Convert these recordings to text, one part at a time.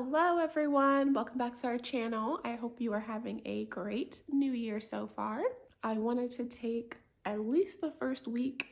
Hello everyone, welcome back to our channel. I hope you are having a great new year so far. I wanted to take at least the first week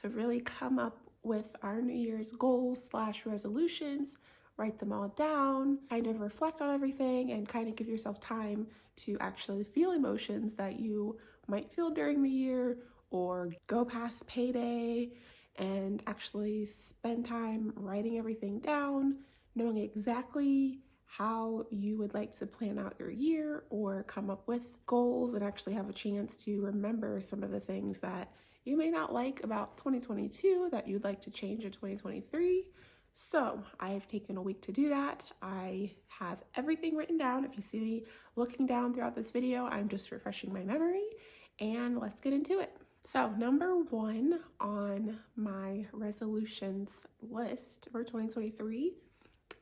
to really come up with our New Year's goals / resolutions, write them all down, kind of reflect on everything and kind of give yourself time to actually feel emotions that you might feel during the year or go past payday and actually spend time writing everything down, knowing exactly how you would like to plan out your year or come up with goals and actually have a chance to remember some of the things that you may not like about 2022 that you'd like to change in 2023. So I've taken a week to do that. I have everything written down. If you see me looking down throughout this video, I'm just refreshing my memory, and let's get into it. So number one on my resolutions list for 2023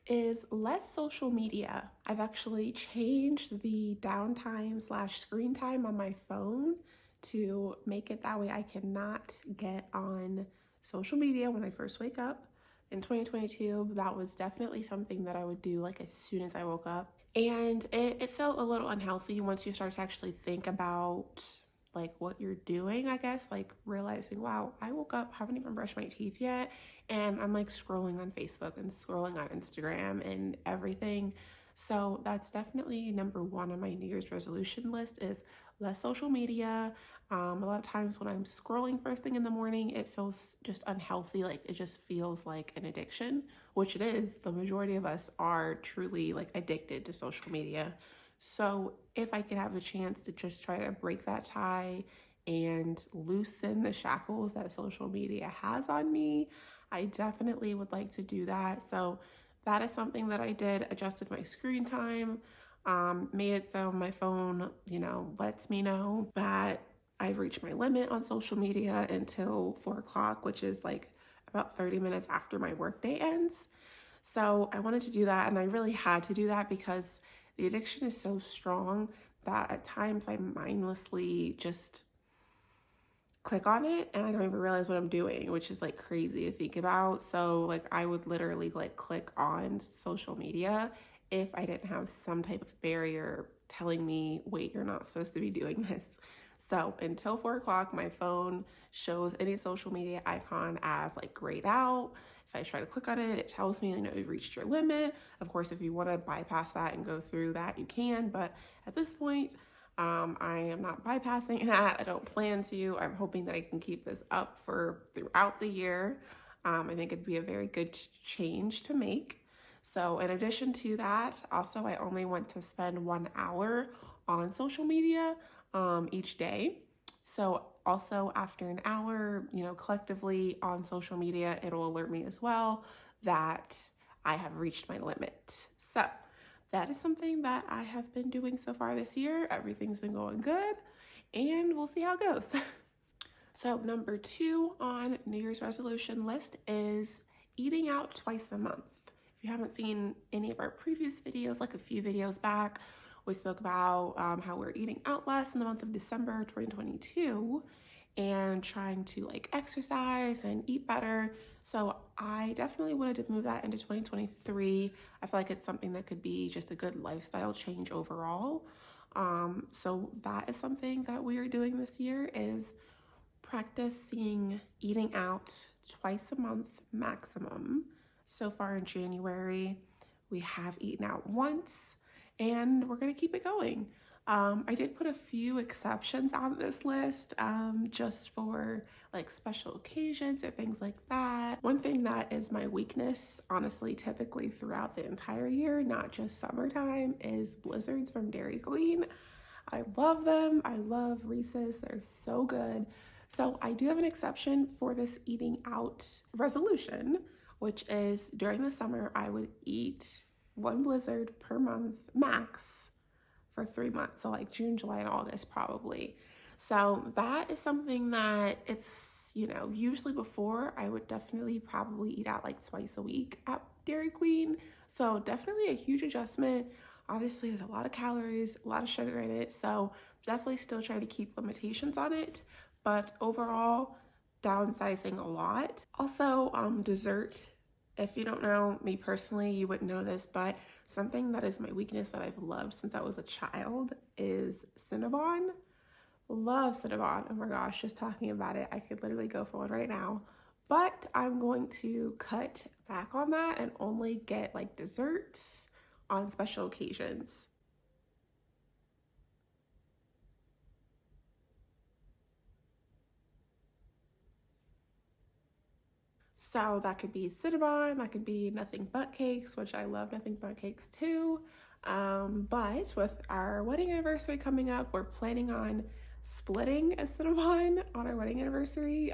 is less social media. I've actually changed the downtime / screen time on my phone to make it that way I cannot get on social media when I first wake up. In 2022, that was definitely something that I would do like as soon as I woke up. And it felt a little unhealthy once you start to actually think about like what you're doing, I guess, like realizing, wow, I woke up, haven't even brushed my teeth yet, and I'm like scrolling on Facebook and scrolling on Instagram and everything. So that's definitely number one on my New Year's resolution list is less social media. A lot of times when I'm scrolling first thing in the morning, it feels just unhealthy. Like it just feels like an addiction, which it is. The majority of us are truly like addicted to social media. So if I could have a chance to just try to break that tie and loosen the shackles that social media has on me, I definitely would like to do that. So that is something that I did, adjusted my screen time, made it so my phone, lets me know that I've reached my limit on social media until 4 o'clock, which is like about 30 minutes after my workday ends. So I wanted to do that, and I really had to do that because the addiction is so strong that at times I mindlessly just click on it and I don't even realize what I'm doing, which is like crazy to think about. So like I would literally like click on social media if I didn't have some type of barrier telling me, wait, you're not supposed to be doing this. So until 4 o'clock, my phone shows any social media icon as like grayed out. If I try to click on it, it tells me, you've reached your limit. Of course, if you want to bypass that and go through that, you can. But at this point, I am not bypassing that. I don't plan to. I'm hoping that I can keep this up for throughout the year. I think it'd be a very good change to make. So in addition to that, also I only want to spend 1 hour on social media each day. So also after an hour, collectively on social media, it'll alert me as well that I have reached my limit. So that is something that I have been doing so far this year. Everything's been going good, and we'll see how it goes. So number 2 on New Year's resolution list is eating out twice a month. If you haven't seen any of our previous videos, like a few videos back, we spoke about how we're eating out less in the month of December 2022 and trying to like exercise and eat better. So I definitely wanted to move that into 2023. I feel like it's something that could be just a good lifestyle change overall. So that is something that we are doing this year is practicing eating out twice a month maximum. So far in January, we have eaten out once, and we're gonna keep it going. I did put a few exceptions on this list just for like special occasions or things like that. One thing that is my weakness, honestly, typically throughout the entire year, not just summertime, is blizzards from Dairy Queen. I love them. I love Reese's. They're so good. So I do have an exception for this eating out resolution, which is during the summer, I would eat 1 blizzard per month max for 3 months. So like June, July, and August probably. So that is something that it's, usually before I would definitely probably eat out like twice a week at Dairy Queen. So definitely a huge adjustment. Obviously there's a lot of calories, a lot of sugar in it. So definitely still trying to keep limitations on it. But overall, downsizing a lot. Also, dessert If you don't know me personally, you wouldn't know this, but something that is my weakness that I've loved since I was a child is Cinnabon. Love Cinnabon. Oh my gosh, just talking about it, I could literally go for one right now. But I'm going to cut back on that and only get like desserts on special occasions. So that could be Cinnabon, that could be nothing but cakes, which I love nothing but cakes too. But with our wedding anniversary coming up, we're planning on splitting a Cinnabon on our wedding anniversary,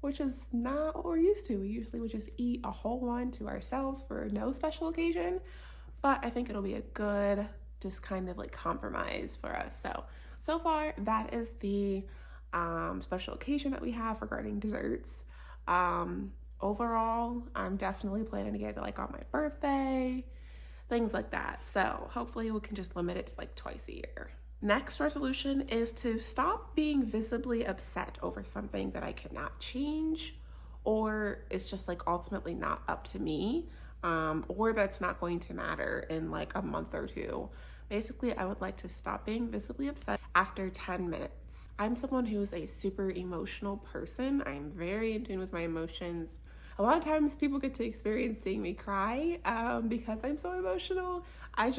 which is not what we're used to. We usually would just eat a whole one to ourselves for no special occasion, but I think it'll be a good, just kind of like compromise for us. So far, that is the special occasion that we have regarding desserts. Overall, I'm definitely planning to get it like on my birthday, things like that. So hopefully we can just limit it to like twice a year. Next resolution is to stop being visibly upset over something that I cannot change, or it's just like ultimately not up to me, or that's not going to matter in like a month or two. Basically, I would like to stop being visibly upset after 10 minutes. I'm someone who is a super emotional person. I'm very in tune with my emotions. A lot of times people get to experience seeing me cry because I'm so emotional. I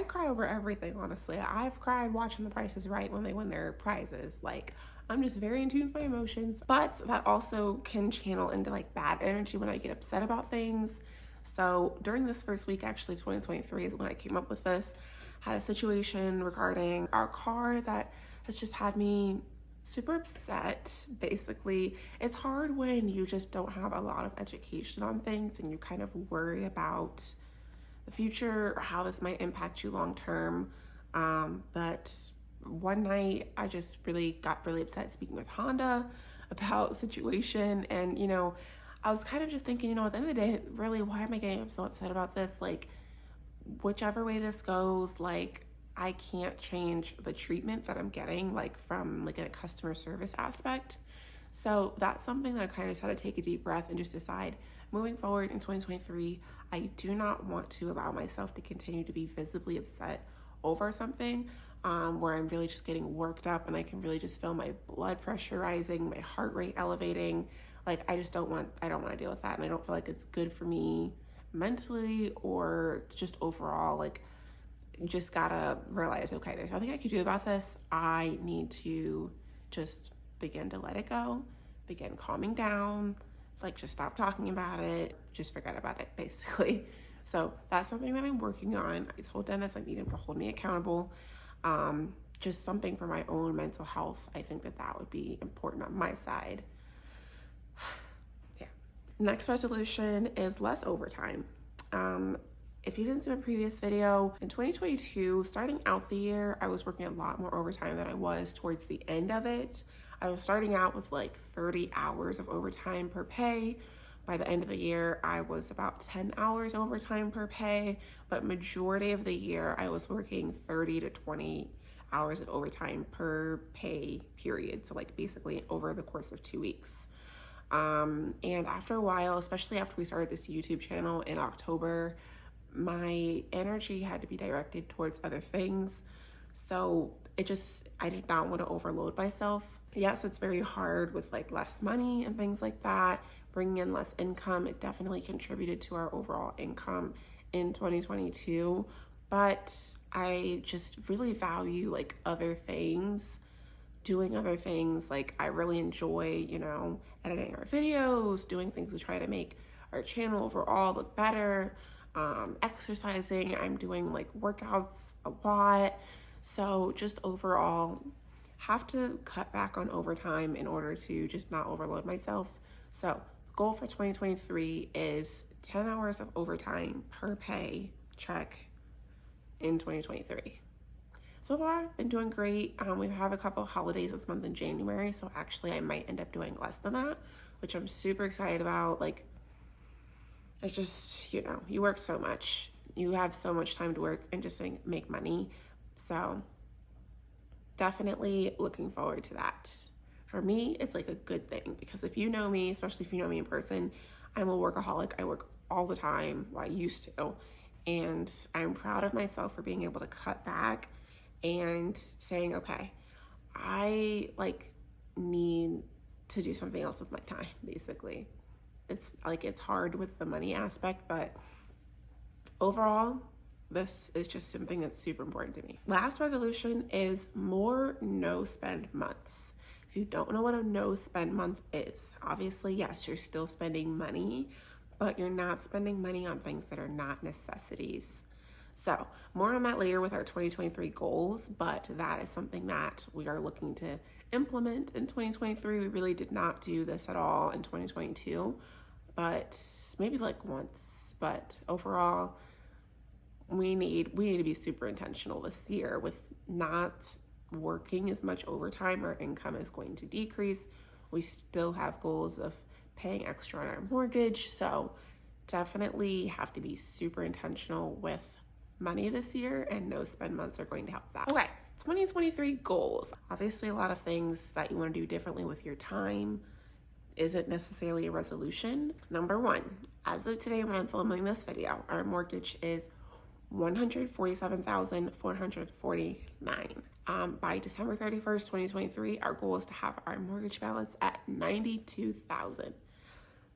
cry over everything, honestly. I've cried watching The Price is Right when they win their prizes. Like, I'm just very in tune with my emotions, but that also can channel into like bad energy when I get upset about things. So during this first week, actually 2023 is when I came up with this. Had a situation regarding our car that has just had me super upset. Basically, it's hard when you just don't have a lot of education on things and you kind of worry about the future or how this might impact you long term. But one night I just really got really upset speaking with Honda about the situation. And, I was kind of just thinking, at the end of the day, really, why am I getting so upset about this? Like, whichever way this goes, like, I can't change the treatment that I'm getting, like from like a customer service aspect. So that's something that I kind of just had to take a deep breath and just decide moving forward in 2023, I do not want to allow myself to continue to be visibly upset over something where I'm really just getting worked up and I can really just feel my blood pressure rising, my heart rate elevating. Like, I don't want to deal with that. And I don't feel like it's good for me mentally or just overall. Like, just gotta realize, okay, there's nothing I can do about this. I need to just begin to let it go, begin calming down, like just stop talking about it, just forget about it, basically. So that's something that I'm working on. I told Dennis I need him to hold me accountable. Just something for my own mental health. I think that would be important on my side. Yeah. Next resolution is less overtime. If you didn't see my previous video, in 2022, starting out the year, I was working a lot more overtime than I was towards the end of it. I was starting out with like 30 hours of overtime per pay. By the end of the year, I was about 10 hours overtime per pay, but majority of the year, I was working 30 to 20 hours of overtime per pay period. So like basically over the course of 2 weeks. And after a while, especially after we started this YouTube channel in October, my energy had to be directed towards other things. So I did not want to overload myself. Yes, it's very hard with like less money and things like that, bringing in less income. It definitely contributed to our overall income in 2022, but I just really value like other things, doing other things. Like, I really enjoy, editing our videos, doing things to try to make our channel overall look better. Exercising, I'm doing like workouts a lot. So just overall, have to cut back on overtime in order to just not overload myself. So goal for 2023 is 10 hours of overtime per pay check in 2023. So far, I've been doing great. We have a couple of holidays this month in January, so actually I might end up doing less than that, which I'm super excited about. Like, it's just, you work so much. You have so much time to work and just make money. So definitely looking forward to that. For me, it's like a good thing because if you know me, especially if you know me in person, I'm a workaholic. I work all the time. Well, I used to. And I'm proud of myself for being able to cut back and saying, okay, I need to do something else with my time, basically. It's hard with the money aspect, but overall, this is just something that's super important to me. Last resolution is more no spend months. If you don't know what a no spend month is, obviously, yes, you're still spending money, but you're not spending money on things that are not necessities. So more on that later with our 2023 goals, but that is something that we are looking to implement in 2023. We really did not do this at all in 2022, but maybe once. But overall, we need to be super intentional this year with not working as much overtime. Our income is going to decrease. We still have goals of paying extra on our mortgage, so definitely have to be super intentional with money this year, and no spend months are going to help that. Okay, 2023 goals. Obviously, a lot of things that you want to do differently with your time isn't necessarily a resolution. Number one, as of today when I'm filming this video, our mortgage is $147,449. By December 31st, 2023, our goal is to have our mortgage balance at $92,000.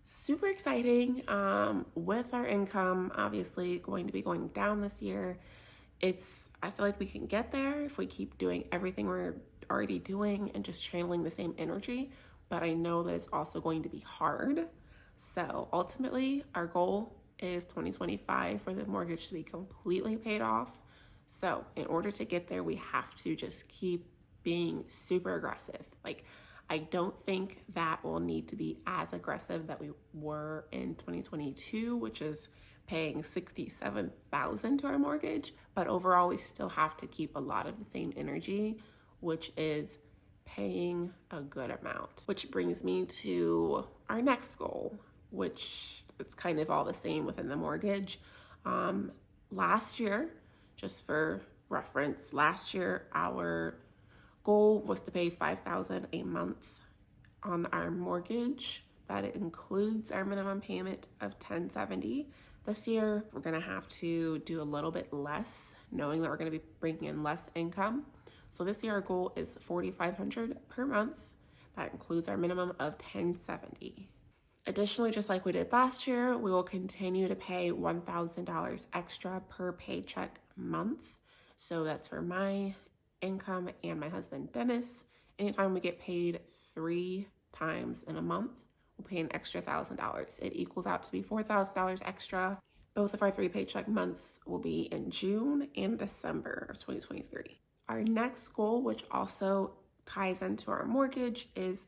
Super exciting. With our income obviously going to be going down this year, I feel like we can get there if we keep doing everything we're already doing and just channeling the same energy, but I know that it's also going to be hard. So ultimately, our goal is 2025 for the mortgage to be completely paid off. So in order to get there, we have to just keep being super aggressive. I don't think that will need to be as aggressive that we were in 2022, which is paying $67,000 to our mortgage. But overall, we still have to keep a lot of the same energy, which is paying a good amount. Which brings me to our next goal, which it's kind of all the same within the mortgage. Last year, just for reference, our goal was to pay $5,000 a month on our mortgage. That includes our minimum payment of $1,070. This year, we're gonna have to do a little bit less, knowing that we're gonna be bringing in less income. So this year, our goal is $4,500 per month. That includes our minimum of $1,070. Additionally, just like we did last year, we will continue to pay $1,000 extra per paycheck month. So that's for my income and my husband Dennis. Anytime we get paid 3 times in a month, we'll pay an extra $1,000. It equals out to be $4,000 extra. Both of our 3 paycheck months will be in June and December of 2023. Our next goal, which also ties into our mortgage, is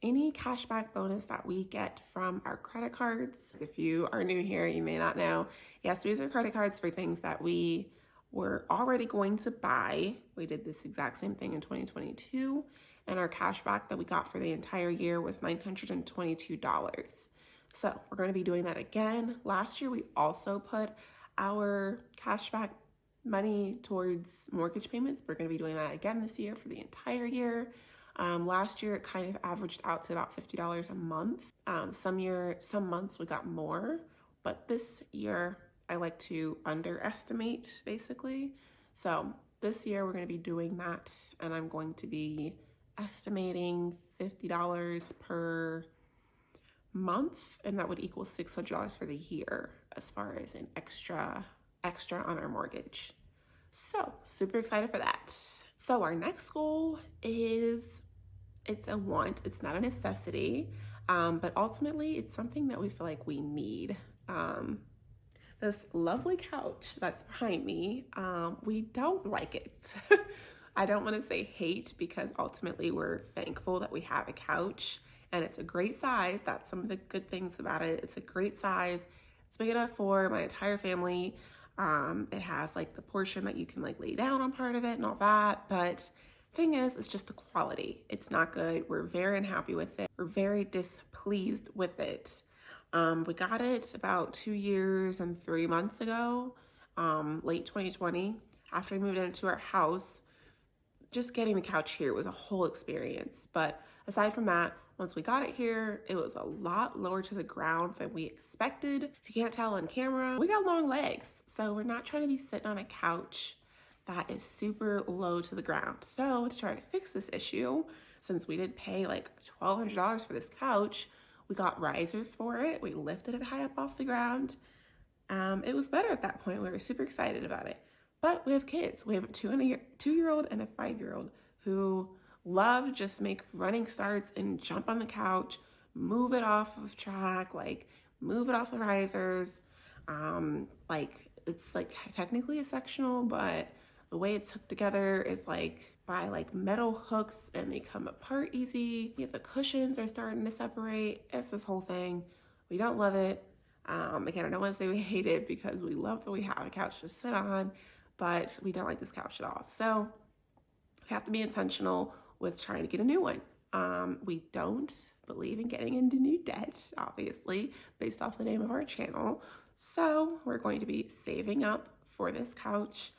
any cashback bonus that we get from our credit cards. If you are new here, you may not know. Yes, we use our credit cards for things that we were already going to buy. We did this exact same thing in 2022, and our cashback that we got for the entire year was $922. So we're going to be doing that again. Last year, we also put our cashback money towards mortgage payments. We're going to be doing that again this year for the entire year. Last year, it kind of averaged out to about $50 a month. Some months we got more, but this year I like to underestimate, basically. So this year we're going to be doing that, and I'm going to be estimating $50 per month, and that would equal $600 for the year as far as an extra on our mortgage. So super excited for that. So our next goal it's a want, it's not a necessity, but ultimately it's something that we feel like we need. This lovely couch that's behind me, we don't like it. I don't want to say hate, because ultimately we're thankful that we have a couch, and it's a great size. That's some of the good things about it. It's a great size. It's big enough for my entire family. It has the portion that you can lay down on part of it and all that, but thing is, it's just the quality. It's not good. We're very unhappy with it. We're very displeased with it. We got it about 2 years and 3 months ago, late 2020, after we moved into our house. Just getting the couch here was a whole experience. But aside from that, Once we got it here, it was a lot lower to the ground than we expected. If you can't tell on camera, we got long legs. So we're not trying to be sitting on a couch that is super low to the ground. So to try to fix this issue, since we did pay like $1,200 for this couch, we got risers for it. We lifted it high up off the ground. It was better at that point. We were super excited about it. But we have kids. We have a 2-year-old and a 5-year-old who love to just make running starts and jump on the couch, move it off of track, like move it off the risers. Like it's like technically a sectional, but the way it's hooked together is like by like metal hooks and they come apart easy. The cushions are starting to separate. It's this whole thing. We don't love it. Again, I don't want to say we hate it because we love that we have a couch to sit on, but we don't like this couch at all. So we have to be intentional with trying to get a new one. We don't believe in getting into new debt, obviously, based off the name of our channel. So we're going to be saving up for this couch.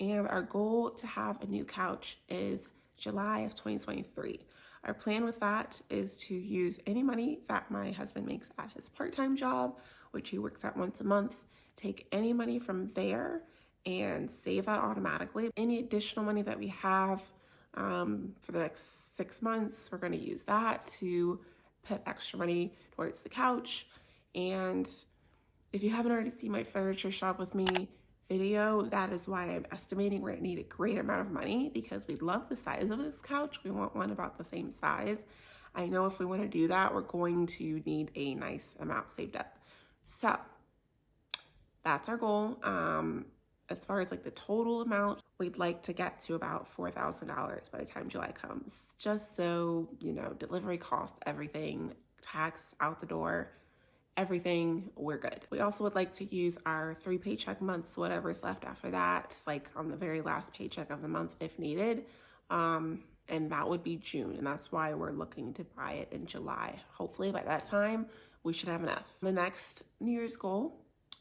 And our goal to have a new couch is July of 2023. Our plan with that is to use any money that my husband makes at his part-time job, which he works at once a month, take any money from there and save that automatically. Any additional money that we have for the next 6 months, we're going to use that to put extra money towards the couch. And if you haven't already seen my furniture shop with me video, that is why I'm estimating we're going to need a great amount of money, because we love the size of this couch. We want one about the same size. I know if we want to do that, we're going to need a nice amount saved up. So that's our goal. As far as like the total amount, we'd like to get to about $4,000 by the time July comes, just so, you know, delivery cost, everything, tax out the door, everything, we're good. We also would like to use our 3 paycheck months, whatever's left after that, like on the very last paycheck of the month if needed. And that would be June. And that's why we're looking to buy it in July. Hopefully by that time, we should have enough. The next New Year's goal,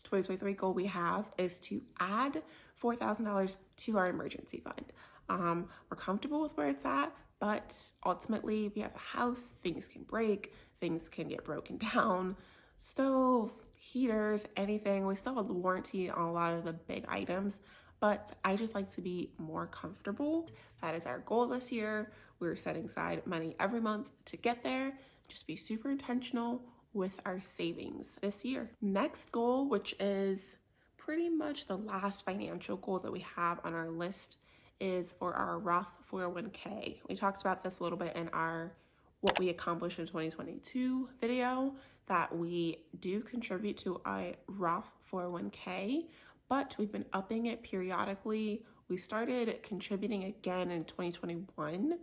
2023 goal we have, is to add $4,000 to our emergency fund. We're comfortable with where it's at, but ultimately we have a house, things can break, things can get broken down, stove, heaters, anything. We still have the warranty on a lot of the big items, but I just like to be more comfortable. That is our goal this year. We're setting aside money every month to get there. Just be super intentional with our savings this year. Next goal, which is pretty much the last financial goal that we have on our list, is for our Roth 401k. We talked about this a little bit in our what we accomplished in 2022 video, that we do contribute to a Roth 401k, but we've been upping it periodically. We started contributing again in 2021.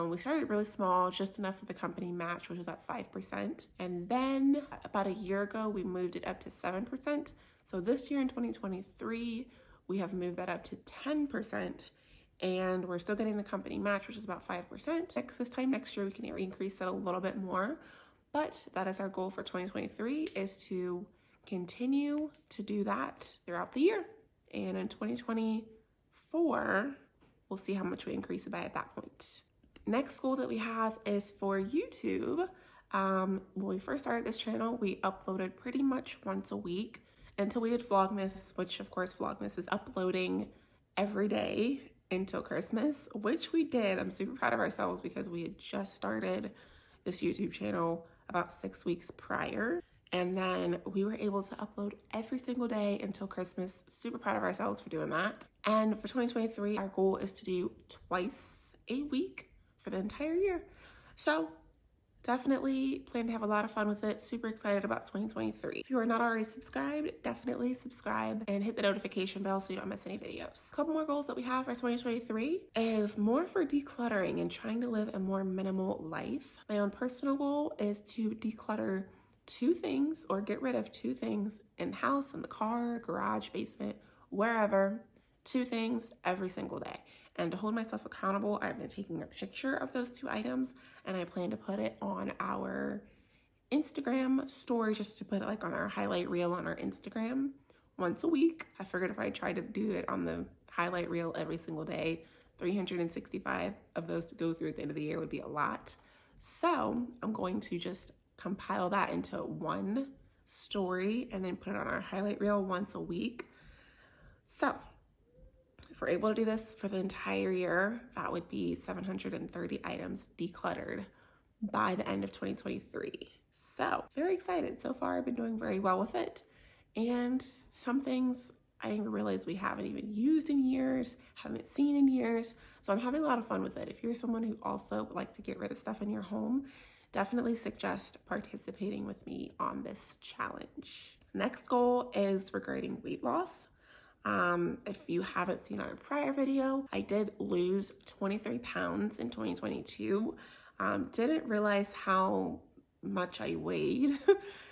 We started really small, just enough for the company match, which was at 5%. And then about a year ago, we moved it up to 7%. So this year in 2023, we have moved that up to 10%. And we're still getting the company match, which is about 5%. This time next year, we can increase it a little bit more. But that is our goal for 2023, is to continue to do that throughout the year. And in 2024, we'll see how much we increase it by at that point. Next goal that we have is for YouTube. When we first started this channel, we uploaded pretty much once a week until we did Vlogmas, which of course Vlogmas is uploading every day until Christmas, which we did. I'm super proud of ourselves because we had just started this YouTube channel about 6 weeks prior. And then we were able to upload every single day until Christmas. Super proud of ourselves for doing that. And for 2023, our goal is to do twice a week for the entire year. So definitely plan to have a lot of fun with it. Super excited about 2023. If you are not already subscribed, definitely subscribe and hit the notification bell so you don't miss any videos. A couple more goals that we have for 2023 is more for decluttering and trying to live a more minimal life. My own personal goal is to declutter 2 things or get rid of 2 things in the house, in the car, garage, basement, wherever. 2 things every single day. And to hold myself accountable, I've been taking a picture of those 2 items and I plan to put it on our Instagram story, just to put it like on our highlight reel on our Instagram once a week. I figured if I tried to do it on the highlight reel every single day, 365 of those to go through at the end of the year would be a lot. So I'm going to just compile that into one story and then put it on our highlight reel once a week. So if we're able to do this for the entire year, that would be 730 items decluttered by the end of 2023. So very excited. So far, I've been doing very well with it. And some things I didn't even realize we haven't even used in years, haven't seen in years. So I'm having a lot of fun with it. If you're someone who also would like to get rid of stuff in your home, definitely suggest participating with me on this challenge. Next goal is regarding weight loss. If you haven't seen our prior video, I did lose 23 pounds in 2022. Didn't realize how much I weighed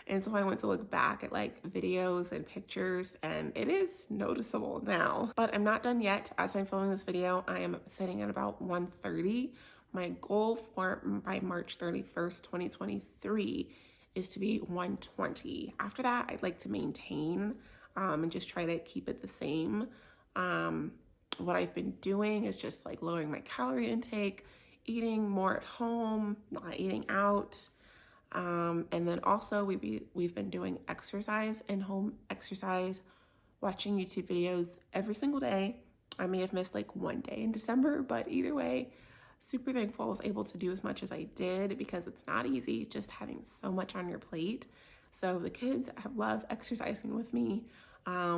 until I went to look back at like videos and pictures, and it is noticeable now. But I'm not done yet. As I'm filming this video, I am sitting at about 130. My goal for by March 31st, 2023 is to be 120. After that, I'd like to maintain and just try to keep it the same. What I've been doing is just like lowering my calorie intake, eating more at home, not eating out. And then also we've been doing exercise and home exercise, watching YouTube videos every single day. I may have missed like one day in December, but either way, super thankful I was able to do as much as I did, because it's not easy just having so much on your plate. So the kids have loved exercising with me.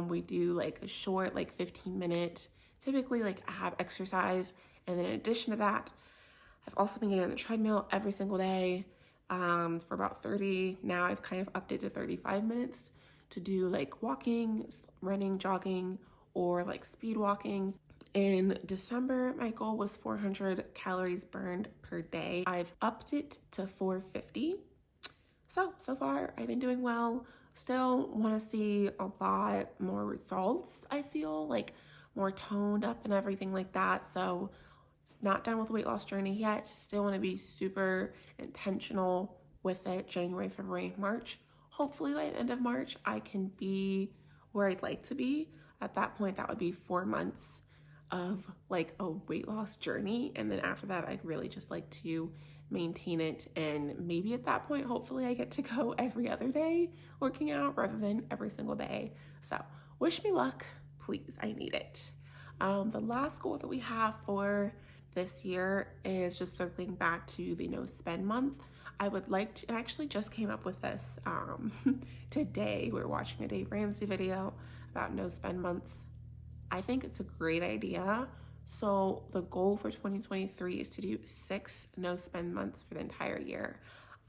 We do like a short, like 15-minute, typically like ab exercise. And then in addition to that, I've also been getting on the treadmill every single day for about 30. Now I've kind of upped it to 35 minutes to do like walking, running, jogging, or like speed walking. In December, my goal was 400 calories burned per day. I've upped it to 450. So far I've been doing well. Still want to see a lot more results. I feel like more toned up and everything like that. So not done with the weight loss journey yet. Still want to be super intentional with it. January, February, March. Hopefully by the end of March, I can be where I'd like to be. At that point, that would be 4 months of like a weight loss journey. And then after that, I'd really just like to maintain it. And maybe at that point, hopefully I get to go every other day working out rather than every single day. So wish me luck, please. I need it. The last goal that we have for this year is just circling back to the no spend month. I would like to, I actually just came up with this today. We were watching a Dave Ramsey video about no spend months. I think it's a great idea. So the goal for 2023 is to do 6 no spend months for the entire year.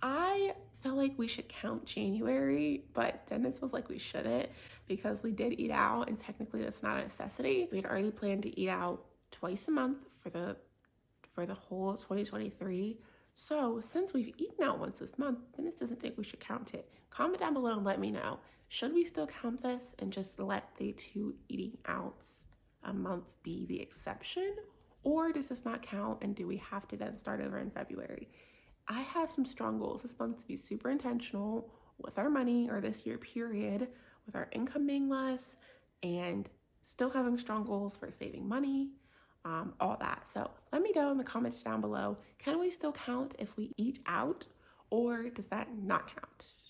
I felt like we should count January, but Dennis was like we shouldn't, because we did eat out and technically that's not a necessity. We had already planned to eat out twice a month for the whole 2023. So since we've eaten out once this month, Dennis doesn't think we should count it. Comment down below and let me know. Should we still count this and just let the 2 eating outs a month be the exception? Or does this not count, and do we have to then start over in February? I have some strong goals this month to be super intentional with our money, or this year period, with our income being less, and still having strong goals for saving money, all that. So let me know in the comments down below, can we still count if we eat out, or does that not count?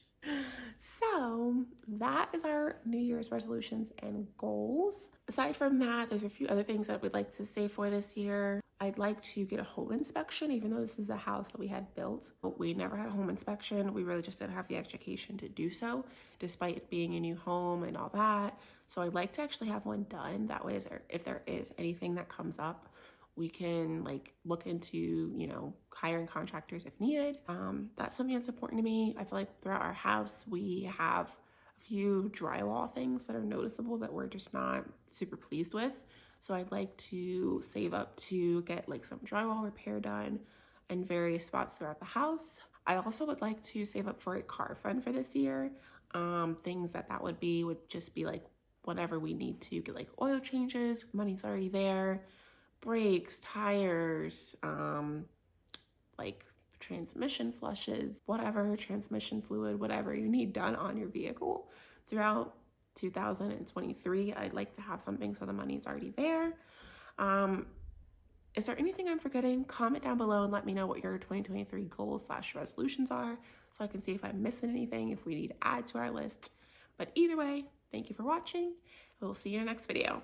So that is our New Year's resolutions and goals. Aside from that, there's a few other things that we'd like to say for this year. I'd like to get a home inspection, even though this is a house that we had built. But we never had a home inspection. We really just didn't have the education to do so, despite it being a new home and all that. So I'd like to actually have one done. That way, if there is anything that comes up, we can like look into, hiring contractors if needed. That's something that's important to me. I feel like throughout our house, we have a few drywall things that are noticeable that we're just not super pleased with. So I'd like to save up to get like some drywall repair done in various spots throughout the house. I also would like to save up for a car fund for this year. Things that would just be like whatever we need to get, like oil changes, money's already there, brakes, tires, like transmission flushes, whatever, transmission fluid, whatever you need done on your vehicle throughout 2023. I'd like to have something so the money's already there. Is there anything I'm forgetting? Comment down below and let me know what your 2023 goals/resolutions are so I can see if I'm missing anything, if we need to add to our list. But either way, thank you for watching. We'll see you in the next video.